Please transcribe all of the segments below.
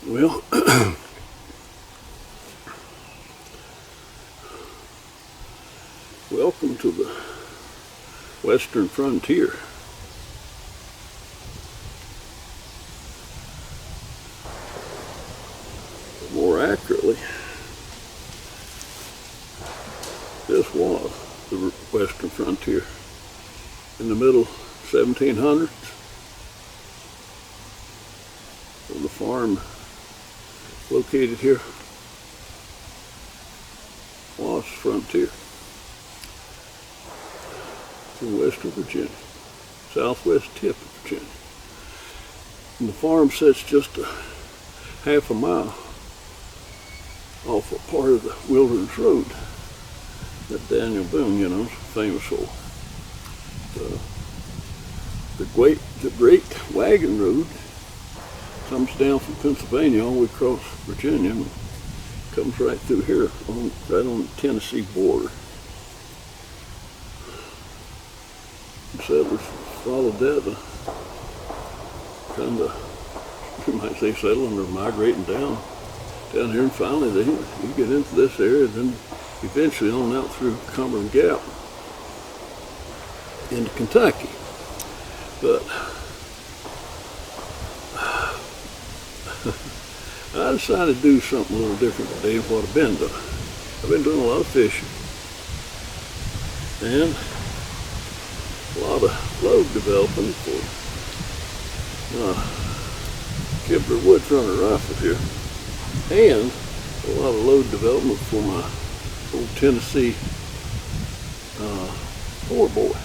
Well, welcome to the western frontier. More accurately, this was the western frontier in the middle 1700s. On the farm located here was frontier in western Virginia, southwest tip of Virginia. And the farm sits just a half a mile off a part of the Wilderness Road that Daniel Boone, is famous for. The great wagon road comes down from Pennsylvania all the way across Virginia and comes right through here, right on the Tennessee border. And settlers followed that, kind of, you might say, settling or migrating down here, and finally you get into this area, then eventually on out through Cumberland Gap into Kentucky. But I decided to do something a little different today than what I've been doing. I've been doing a lot of fishing and a lot of load developing for Kibler Woodsrunner rifle here, and a lot of load development for my old Tennessee 4-boy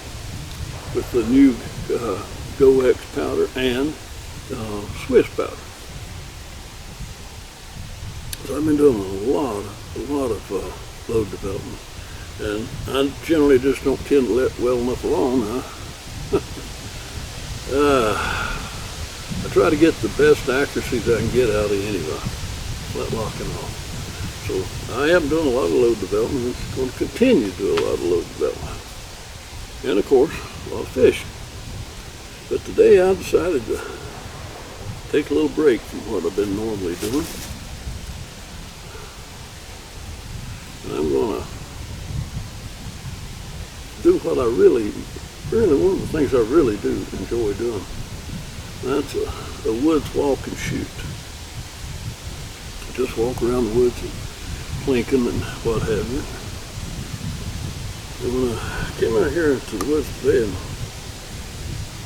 with the new Go X powder and Swiss powder. So I've been doing a lot of load development, and I generally just don't tend to let well enough alone. I try to get the best accuracy that I can get out of any rifle, let locking off. So I am doing a lot of load development, and it's going to continue to do a lot of load development, and of course a lot of fishing. But today I decided to take a little break from what I've been normally doing. And I'm going to do what I really, one of the things I really do enjoy doing. That's a woods walk and shoot. Just walk around the woods and plinking and what have you. And when I came out here to the woods today, and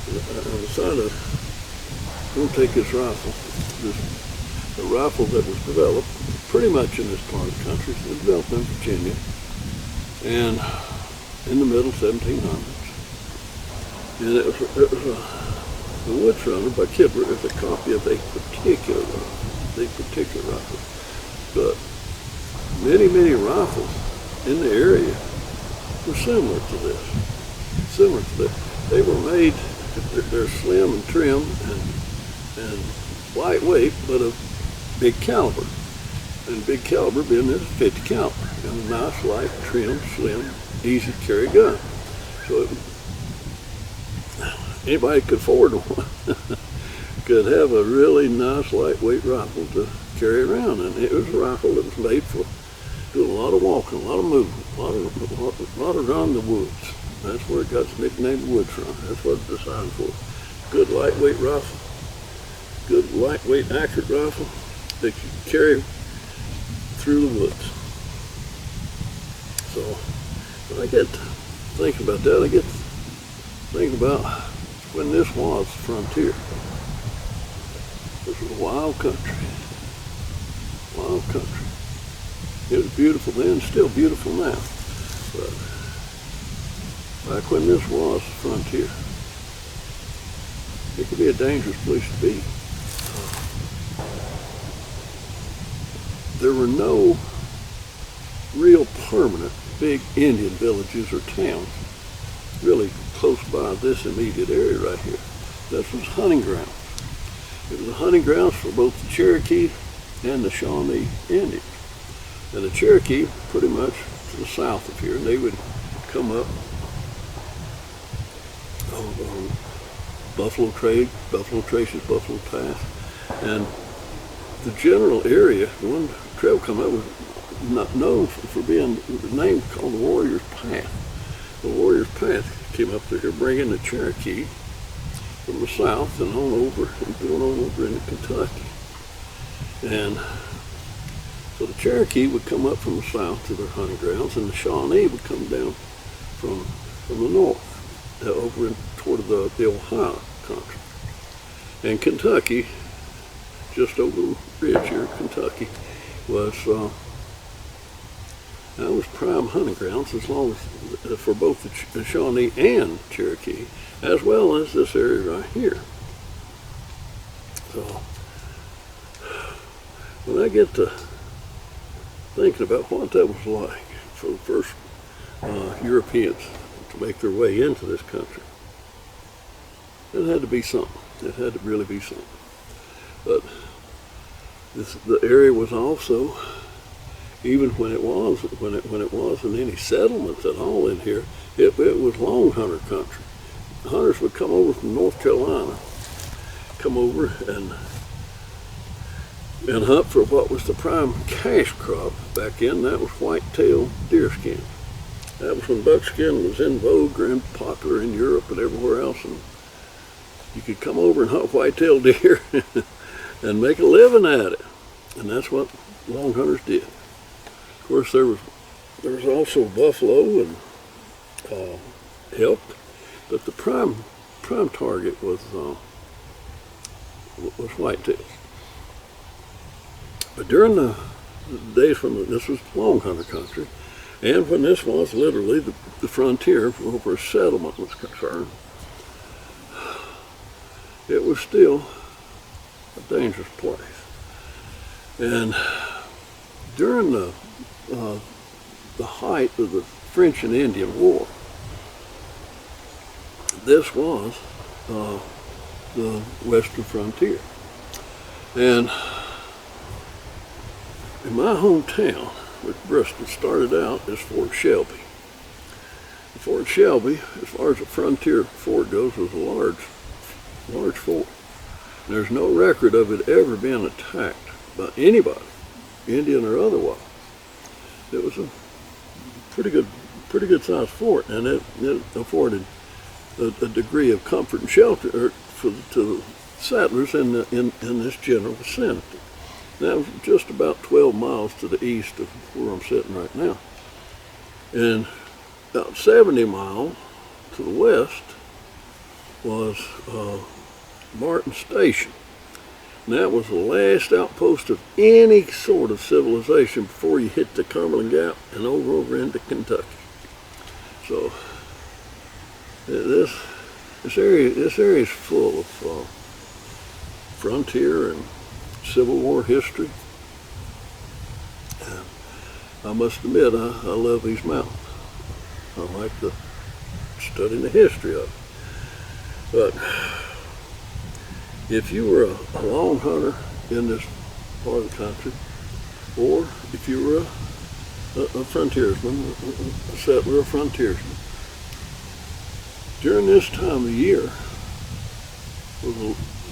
I decided I'm going to take this rifle, a rifle that was developed pretty much in this part of the country. It was developed in Virginia and in the middle 1700s. And it was the Woodsrunner by Kibler is a copy of a particular rifle. But many rifles in the area were similar to this. They were made, they're slim and trim and lightweight, but of big caliber. And big caliber being this 50 caliber. And a nice, light, trim, slim, easy to carry gun. So anybody could afford one could have a really nice, lightweight rifle to carry around. And it was a rifle that was made for doing a lot of walking, a lot of movement, a lot of around the woods. That's where it got its nickname Woodsrunner. That's what it's designed for. Good lightweight rifle, good lightweight accurate rifle that you can carry through the woods. So when I get thinking about that, I get thinking about when this was frontier. This was a wild country. Wild country. It was beautiful then, still beautiful now. But back when this was frontier, it could be a dangerous place to be. There were no real permanent big Indian villages or towns really close by this immediate area right here. This was hunting grounds. It was a hunting grounds for both the Cherokee and the Shawnee Indians. And the Cherokee pretty much to the south of here, and they would come up on Buffalo Traces, Buffalo Pass, and the general area, one trail come up was not known for being named called the Warrior's Path. The Warrior's Path came up through here bringing the Cherokee from the south and on over and going on over into Kentucky. And so the Cherokee would come up from the south to their hunting grounds, and the Shawnee would come down from the north over in, toward the Ohio country. And Kentucky, just over the ridge here, Kentucky, was that was prime hunting grounds as long as for both the Shawnee and Cherokee, as well as this area right here. So when I get to thinking about what that was like for the first Europeans to make their way into this country, it had to be something. It had to really be something. But the area was also, even when it wasn't any settlements at all in here, it was long hunter country. Hunters would come over from North Carolina, come over and hunt for what was the prime cash crop back in. That was white-tailed deerskin. That was when buckskin was in vogue and popular in Europe and everywhere else, and you could come over and hunt white-tailed deer and make a living at it. And that's what long hunters did. Of course, there was also buffalo and elk, but the prime target was whitetails. But during the days when this was long hunter country, and when this was literally the frontier where settlement was concerned, it was still a dangerous place. And during the height of the French and Indian War, this was the western frontier. And in my hometown, which Bristol started out as Fort Shelby. Fort Shelby, as far as a frontier fort goes, was a large fort. There's no record of it ever being attacked by anybody, Indian or otherwise. It was a pretty good sized fort, and it afforded a degree of comfort and shelter to the settlers in this general vicinity. That was just about 12 miles to the east of where I'm sitting right now. And about 70 miles to the west was Martin Station. And that was the last outpost of any sort of civilization before you hit the Cumberland Gap and over into Kentucky. So this area is full of frontier and Civil War history. And I must admit, I love these mountains. I like studying the history of it. But if you were a long hunter in this part of the country, or if you were a frontiersman, a settler, a frontiersman, during this time of year,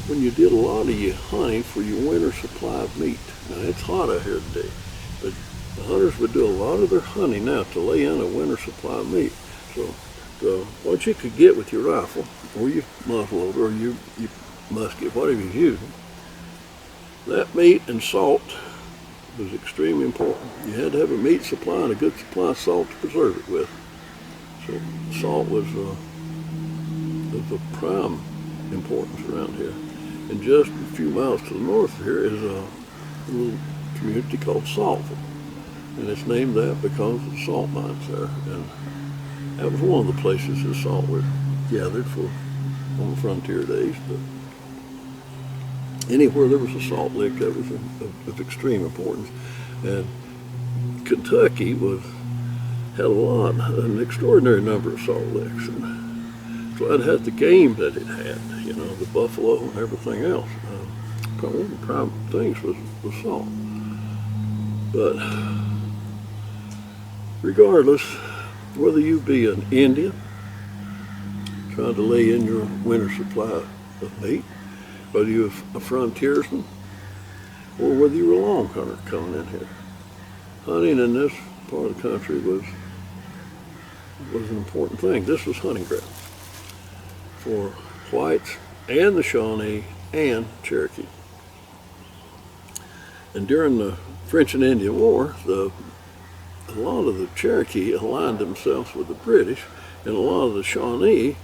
when you did a lot of your hunting for your winter supply of meat. Now, it's hot out here today, but the hunters would do a lot of their hunting now to lay in a winter supply of meat. So what you could get with your rifle, or your muzzleloader, or your musket, whatever you're using, that meat and salt was extremely important. You had to have a meat supply and a good supply of salt to preserve it with. So salt was of prime importance around here. And just a few miles to the north of here is a little community called Saltville. And it's named that because of the salt mines there. And that was one of the places the salt was gathered on the frontier days. But anywhere there was a salt lick, that was of extreme importance. And Kentucky had an extraordinary number of salt licks. And so it had the game that it had, the buffalo and everything else. One of the prime things was salt. But regardless, whether you be an Indian trying to lay in your winter supply of meat, whether you're a frontiersman, or whether you were a long hunter coming in here. Hunting in this part of the country was an important thing. This was hunting ground for whites and the Shawnee and Cherokee. And during the French and Indian War, a lot of the Cherokee aligned themselves with the British, and a lot of the Shawnee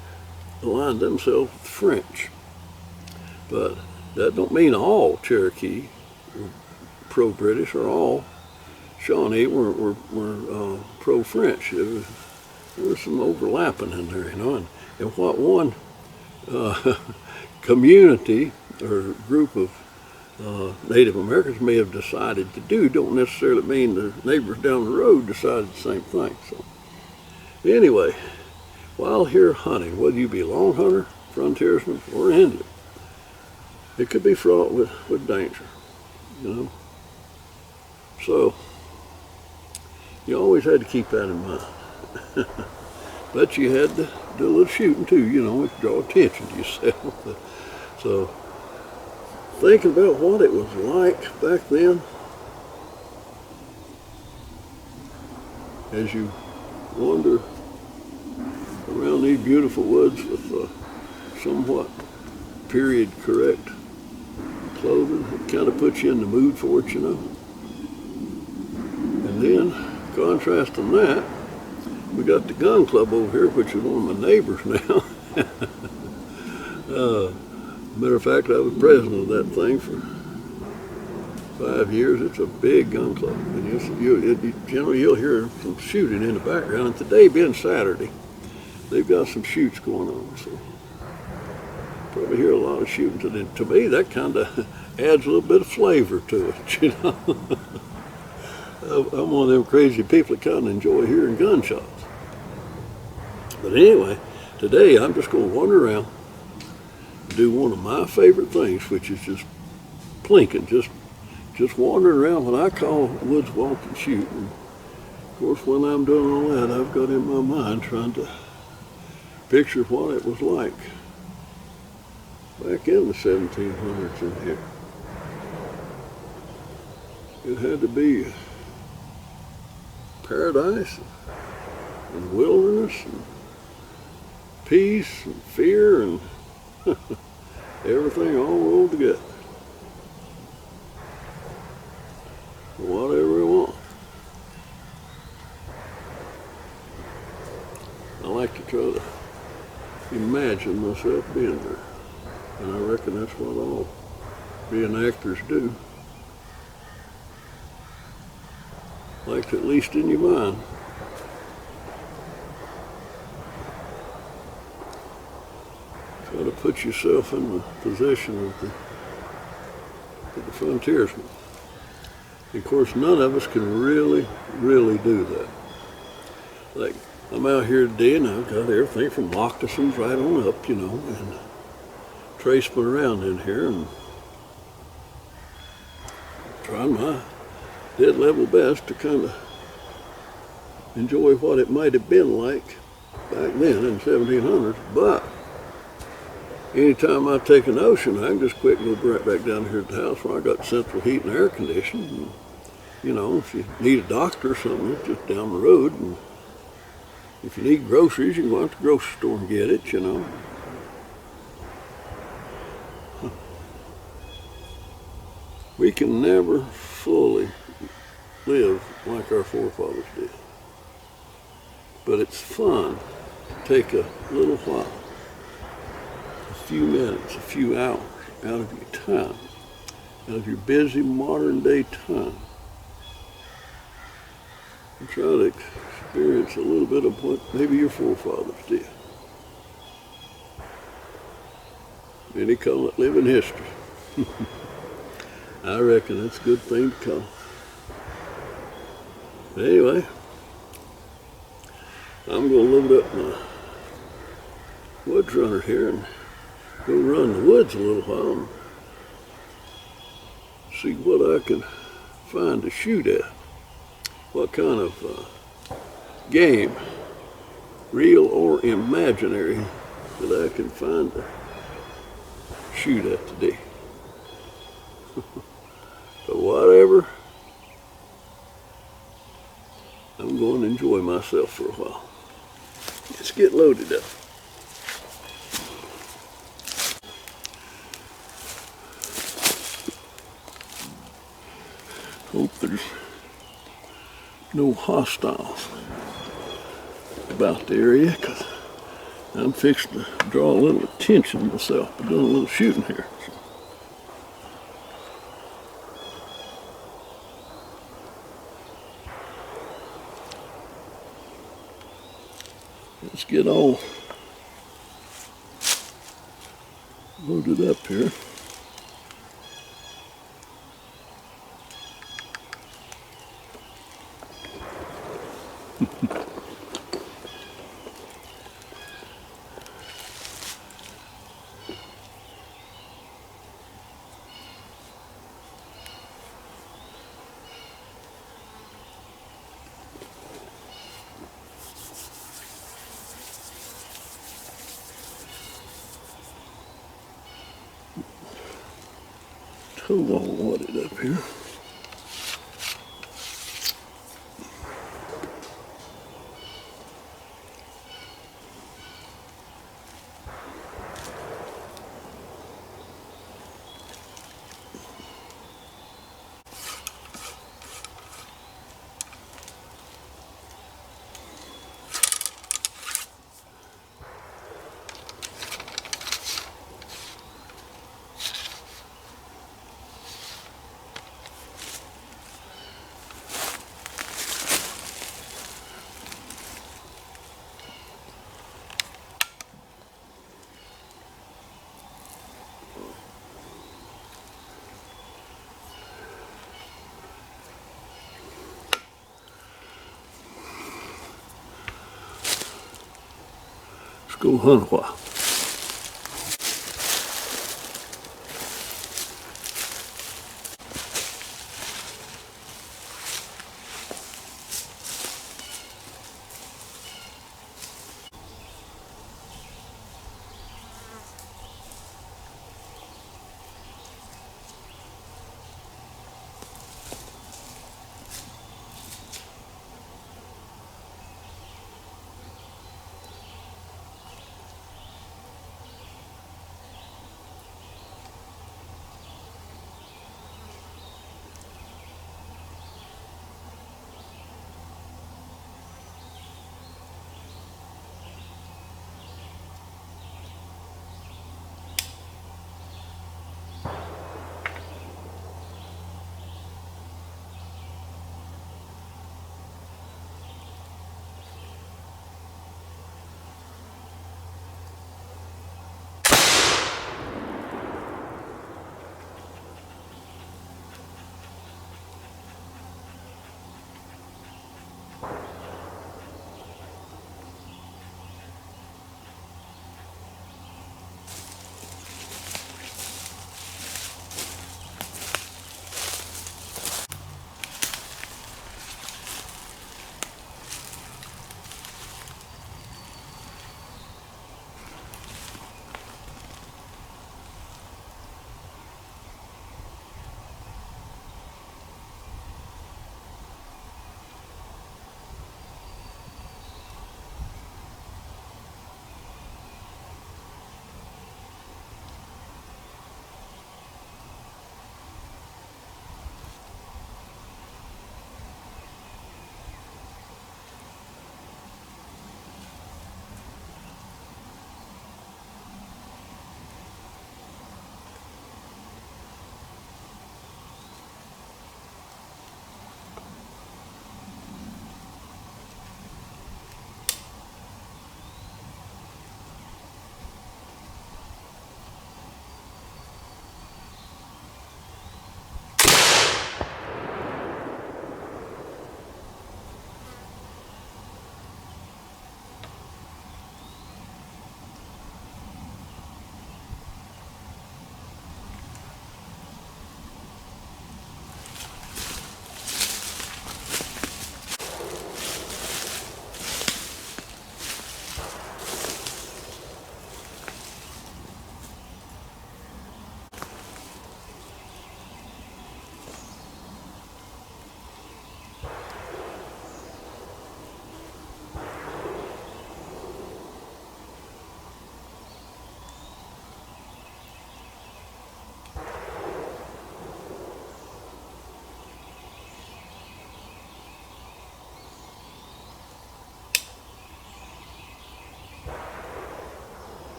aligned themselves with the French. But that don't mean all Cherokee were pro-British or all Shawnee were pro-French. There was some overlapping in there, you know, and what one community or group of Native Americans may have decided to do don't necessarily mean the neighbors down the road decided the same thing. So anyway, while here hunting, whether you be a long hunter, frontiersman, or Indian, it could be fraught with danger, you know. So you always had to keep that in mind. But you had to do a little shooting too, you know, to draw attention to yourself. So thinking about what it was like back then, as you wander around these beautiful woods with somewhat period correct clothing, it kind of puts you in the mood for it, you know. And then, contrasting that, we got the gun club over here, which is one of my neighbors now. Matter of fact, I was president of that thing for 5 years. It's a big gun club, and generally you'll hear some shooting in the background. And today being Saturday, they've got some shoots going on, so probably hear a lot of shooting today. To me, that kind of adds a little bit of flavor to it, you know. I'm one of them crazy people that kind of enjoy hearing gunshots. But anyway, today I'm just going to wander around, do one of my favorite things, which is just plinking, just wandering around what I call woods walk and shoot. And of course, when I'm doing all that, I've got in my mind trying to picture what it was like back in the 1700s in here. It had to be paradise and wilderness and peace and fear and everything all rolled together. Whatever I want. I like to try to imagine myself being there. And I reckon that's what all reenactors do. Like to, at least in your mind, try to put yourself in the position of the frontiersman. Of course, none of us can really do that. Like, I'm out here today and I've got everything from moccasins right on up, you know, and tracing around in here and trying my dead level best to kind of enjoy what it might have been like back then in the 1700s. But anytime I take a notion, I can just quick go right back down here at the house where I got central heat and air conditioning. And, you know, if you need a doctor or something, it's just down the road. And if you need groceries, you can go out to the grocery store and get it, you know. We can never fully live like our forefathers did. But it's fun to take a little while, a few minutes, a few hours out of your time, out of your busy modern day time, and try to experience a little bit of what maybe your forefathers did. Many call it living history. I reckon that's a good thing to call. But anyway, I'm going to load up my Woodsrunner here and go run the woods a little while and see what I can find to shoot at. What kind of game, real or imaginary, that I can find to shoot at today. But whatever, I'm going to enjoy myself for a while. Let's get loaded up. Hope there's no hostiles about the area, because I'm fixing to draw a little attention myself by doing a little shooting here. Let's get all loaded up here. Hold on, wadded up here. Let's go hunt a while.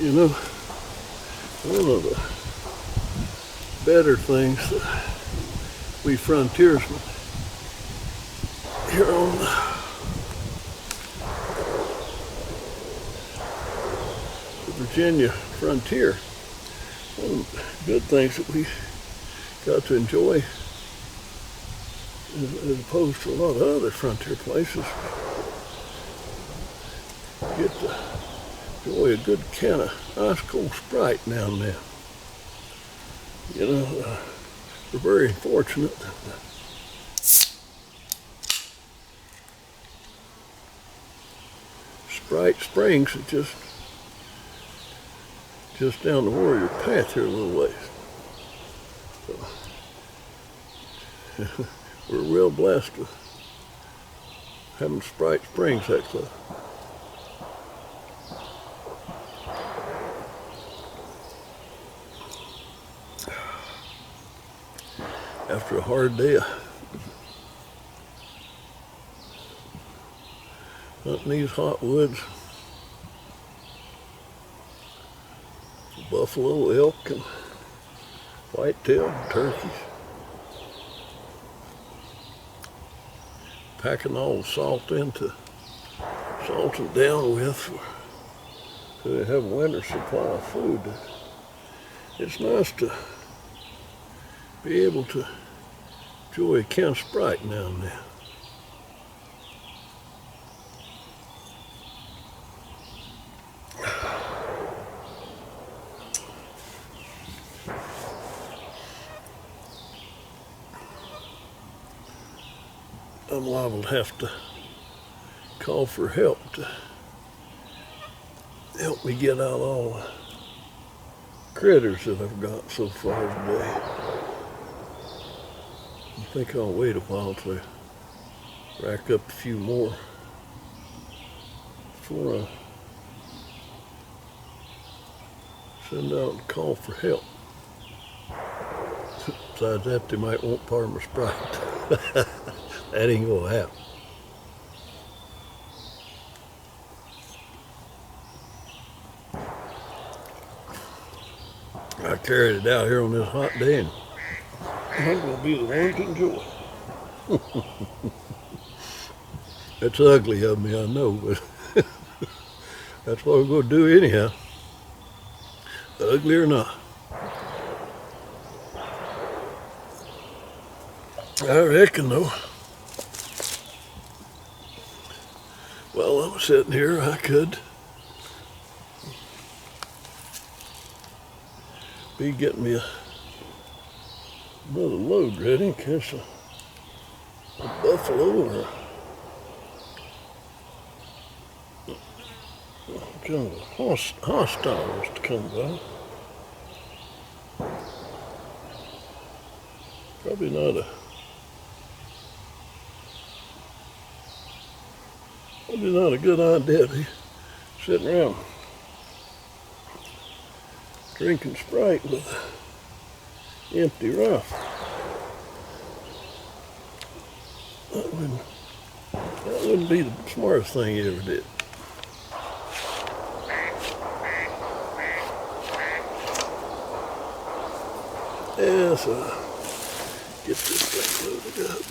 You know, one of the better things that we frontiersmen here on the Virginia frontier, one of the good things that we got to enjoy as opposed to a lot of other frontier places, get to enjoy a good can of ice cold Sprite now and then. You know, we're very fortunate that Sprite Springs is just down the Warrior Path here a little ways. So, we're real blessed with having Sprite Springs that close. After a hard day of hunting these hot woods, buffalo, elk, and whitetail, and turkeys, packing all the salt into salt and down with so they have a winter supply of food. It's nice to be able to enjoy a can of Sprite now and then. I'm liable to have to call for help to help me get out all the critters that I've got so far today. I think I'll wait a while to rack up a few more before I send out and call for help. Besides that, they might want part of my Sprite. That ain't gonna happen. I carried it out here on this hot day, and I'm gonna be the one to enjoy it. It's ugly of me, I know, but that's what we're gonna do anyhow, ugly or not. I reckon though, while I'm sitting here, I could be getting me another load ready in case a buffalo or kind of a hostile was to come by. Probably not a good idea to be sitting around drinking Sprite with an empty rifle. That wouldn't be the smartest thing you ever did. Yeah, so get this thing loaded up.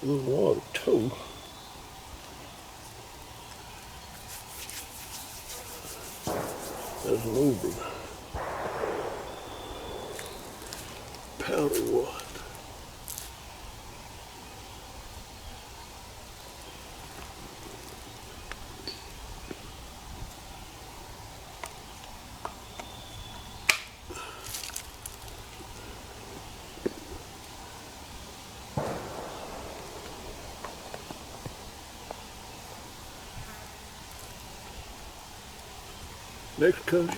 A little water toe. As an over powder wad. Next comes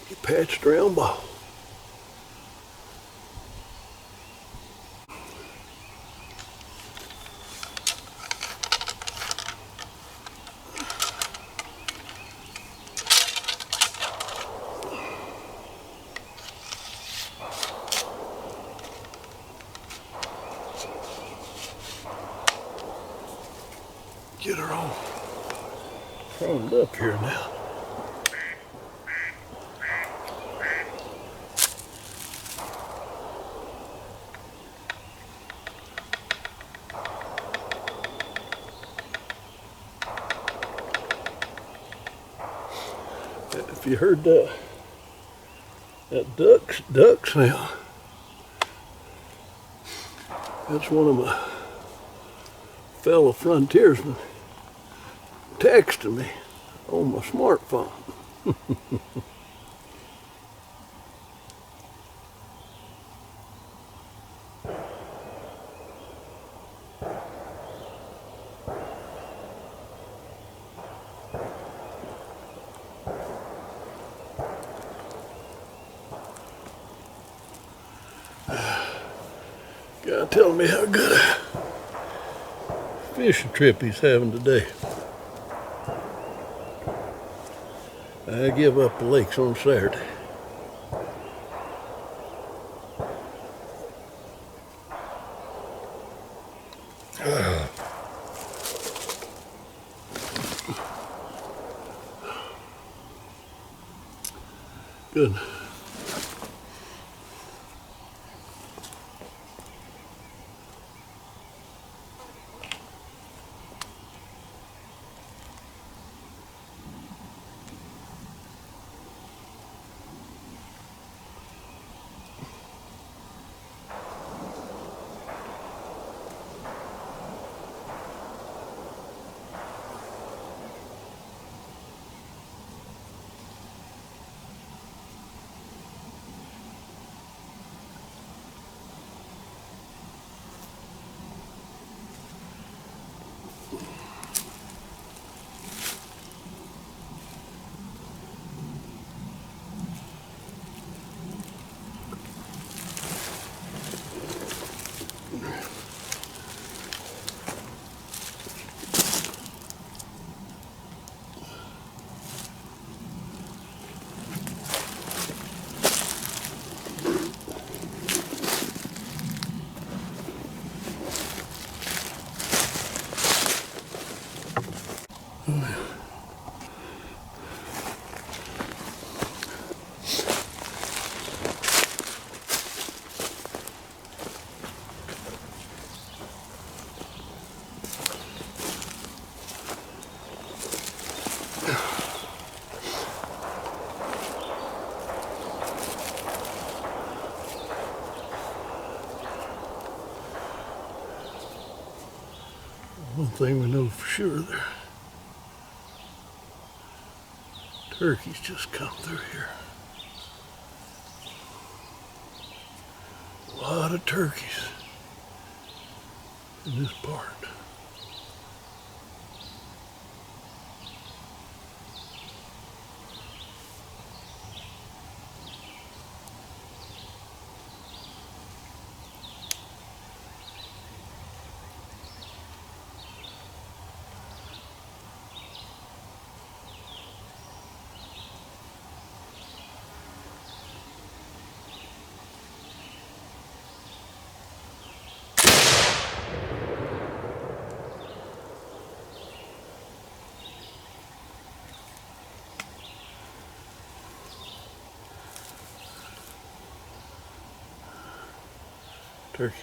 your patched round ball. crawling up here now. If you heard that duck sound, that's one of my fellow frontiersmen texting me on my smartphone. Guy telling me how good a fishing trip he's having today. I give up the lakes on Saturday. Good. One thing we know for sure there, turkeys just come through here. A lot of turkeys in this part. Turkey.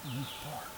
in this park.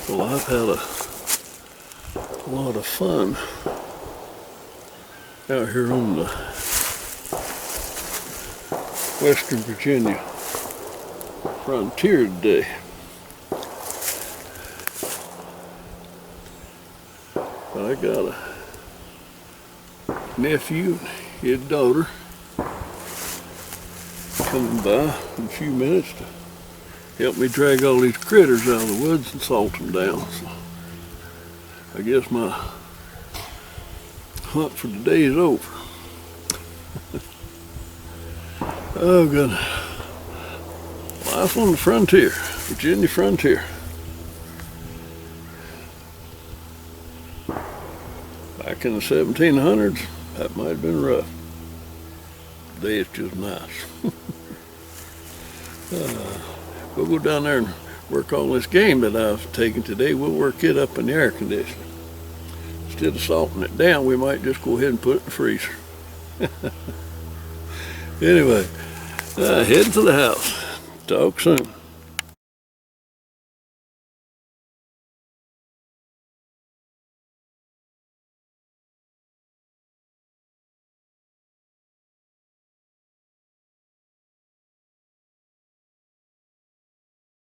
Well, I've had a lot of fun out here on the Western Virginia frontier today. But I got a nephew, his daughter, coming by in a few minutes to help me drag all these critters out of the woods and salt them down. So I guess my hunt for today is over. Oh goodness. Life on the frontier, Virginia frontier. Back in the 1700s, that might have been rough. Today it's just nice. We'll go down there and work on this game that I've taken today. We'll work it up in the air conditioner. Instead of salting it down, we might just go ahead and put it in the freezer. Anyway, heading to the house. Talk soon.